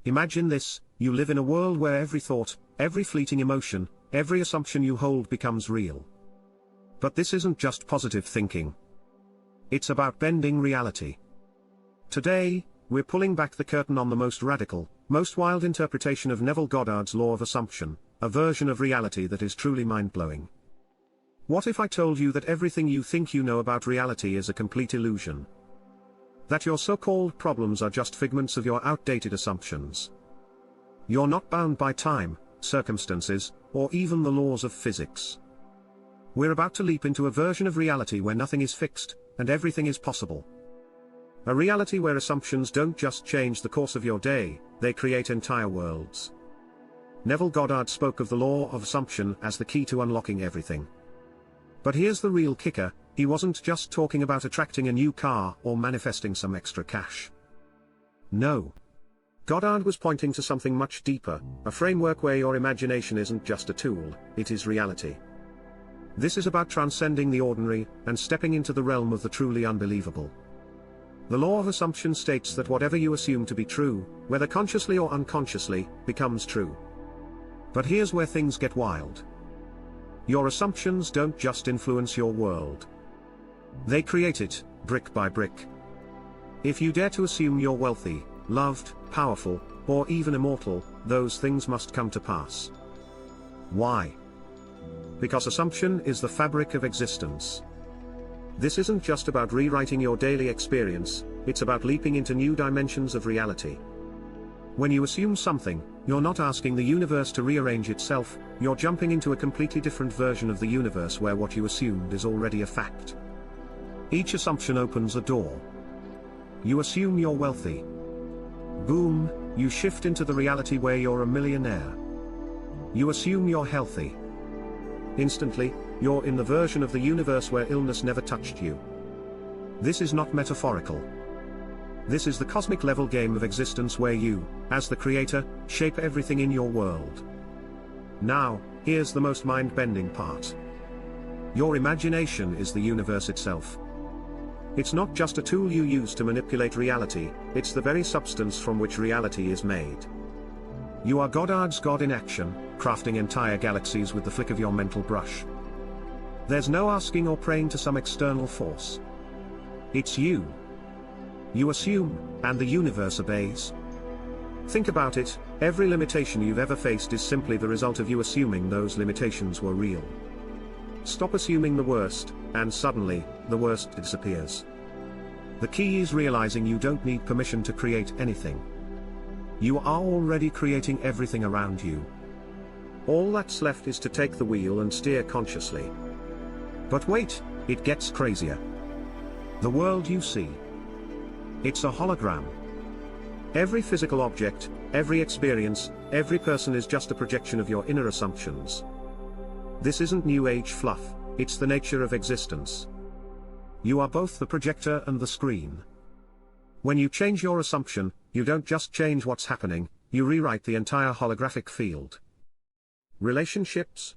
Imagine this: you live in a world where every thought, every fleeting emotion, every assumption you hold becomes real. But this isn't just positive thinking. It's about bending reality. Today, we're pulling back the curtain on the most radical, most wild interpretation of Neville Goddard's law of assumption, a version of reality that is truly mind-blowing. What if I told you that everything you think you know about reality is a complete illusion? That your so-called problems are just figments of your outdated assumptions? You're not bound by time, circumstances, or even the laws of physics. We're about to leap into a version of reality where nothing is fixed, and everything is possible. A reality where assumptions don't just change the course of your day, they create entire worlds. Neville Goddard spoke of the law of assumption as the key to unlocking everything. But here's the real kicker: he wasn't just talking about attracting a new car or manifesting some extra cash. No. Goddard was pointing to something much deeper, a framework where your imagination isn't just a tool, it is reality. This is about transcending the ordinary, and stepping into the realm of the truly unbelievable. The law of assumption states that whatever you assume to be true, whether consciously or unconsciously, becomes true. But here's where things get wild. Your assumptions don't just influence your world. They create it, brick by brick. If you dare to assume you're wealthy, loved, powerful, or even immortal, those things must come to pass. Why? Because assumption is the fabric of existence. This isn't just about rewriting your daily experience, it's about leaping into new dimensions of reality. When you assume something, you're not asking the universe to rearrange itself, you're jumping into a completely different version of the universe where what you assumed is already a fact. Each assumption opens a door. You assume you're wealthy. Boom, you shift into the reality where you're a millionaire. You assume you're healthy. Instantly, you're in the version of the universe where illness never touched you. This is not metaphorical. This is the cosmic level game of existence where you, as the creator, shape everything in your world. Now, here's the most mind-bending part. Your imagination is the universe itself. It's not just a tool you use to manipulate reality, it's the very substance from which reality is made. You are Goddard's God in action, crafting entire galaxies with the flick of your mental brush. There's no asking or praying to some external force. It's you. You assume, and the universe obeys. Think about it: every limitation you've ever faced is simply the result of you assuming those limitations were real. Stop assuming the worst, and suddenly, the worst disappears. The key is realizing you don't need permission to create anything. You are already creating everything around you. All that's left is to take the wheel and steer consciously. But wait, it gets crazier. The world you see. It's a hologram. Every physical object, every experience, every person is just a projection of your inner assumptions. This isn't New Age fluff, it's the nature of existence. You are both the projector and the screen. When you change your assumption, you don't just change what's happening, you rewrite the entire holographic field. Relationships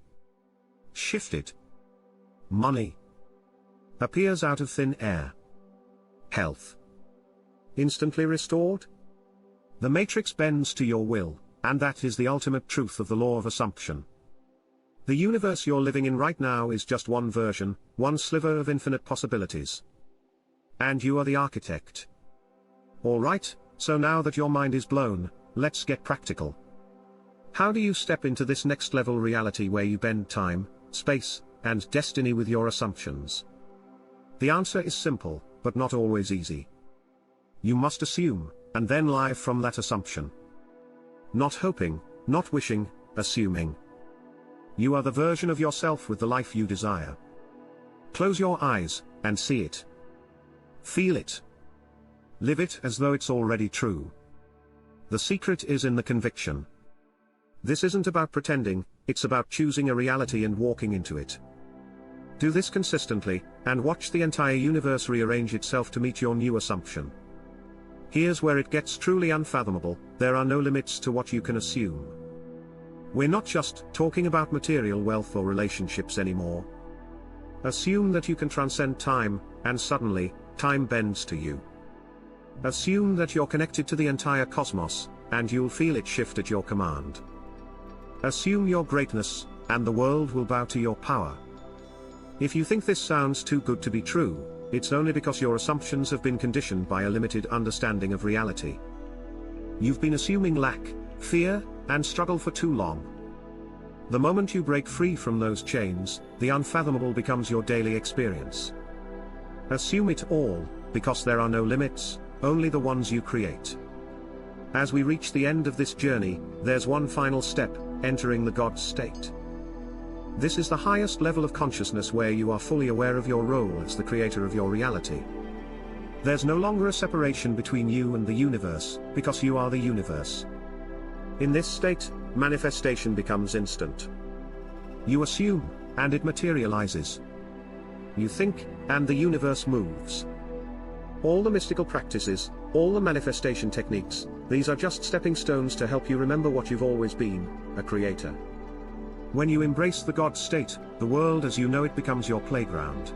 shifted. Money appears out of thin air. Health instantly restored. The matrix bends to your will, and that is the ultimate truth of the law of assumption. The universe you're living in right now is just one version, one sliver of infinite possibilities. And you are the architect. Alright, so now that your mind is blown, let's get practical. How do you step into this next level reality where you bend time, space, and destiny with your assumptions? The answer is simple, but not always easy. You must assume, and then live from that assumption. Not hoping, not wishing, assuming. You are the version of yourself with the life you desire. Close your eyes, and see it. Feel it. Live it as though it's already true. The secret is in the conviction. This isn't about pretending, it's about choosing a reality and walking into it. Do this consistently, and watch the entire universe rearrange itself to meet your new assumption. Here's where it gets truly unfathomable: there are no limits to what you can assume. We're not just talking about material wealth or relationships anymore. Assume that you can transcend time, and suddenly, time bends to you. Assume that you're connected to the entire cosmos, and you'll feel it shift at your command. Assume your greatness, and the world will bow to your power. If you think this sounds too good to be true, it's only because your assumptions have been conditioned by a limited understanding of reality. You've been assuming lack, fear, and struggle for too long. The moment you break free from those chains, the unfathomable becomes your daily experience. Assume it all, because there are no limits, only the ones you create. As we reach the end of this journey, there's one final step: entering the God state. This is the highest level of consciousness where you are fully aware of your role as the creator of your reality. There's no longer a separation between you and the universe, because you are the universe. In this state, manifestation becomes instant. You assume, and it materializes. You think, and the universe moves. All the mystical practices, all the manifestation techniques, these are just stepping stones to help you remember what you've always been, a creator. When you embrace the God state, the world as you know it becomes your playground.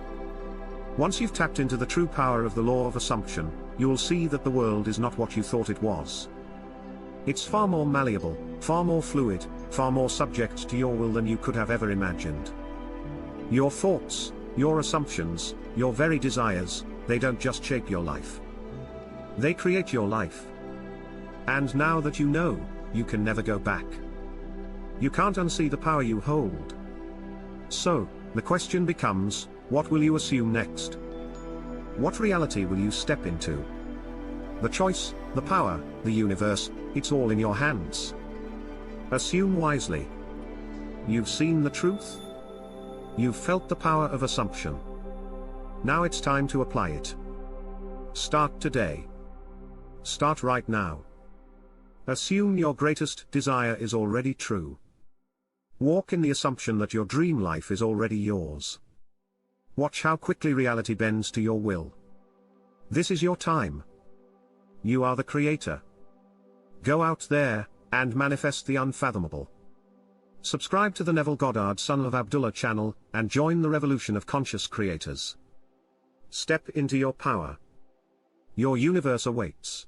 Once you've tapped into the true power of the law of assumption, you'll see that the world is not what you thought it was. It's far more malleable, far more fluid, far more subject to your will than you could have ever imagined. Your thoughts, your assumptions, your very desires, they don't just shape your life. They create your life. And now that you know, you can never go back. You can't unsee the power you hold. So, the question becomes, what will you assume next? What reality will you step into? The choice, the power, the universe, it's all in your hands. Assume wisely. You've seen the truth? You've felt the power of assumption. Now it's time to apply it. Start today. Start right now. Assume your greatest desire is already true. Walk in the assumption that your dream life is already yours. Watch how quickly reality bends to your will. This is your time. You are the creator. Go out there, and manifest the unfathomable. Subscribe to the Neville Goddard Son of Abdullah channel, and join the revolution of conscious creators. Step into your power. Your universe awaits.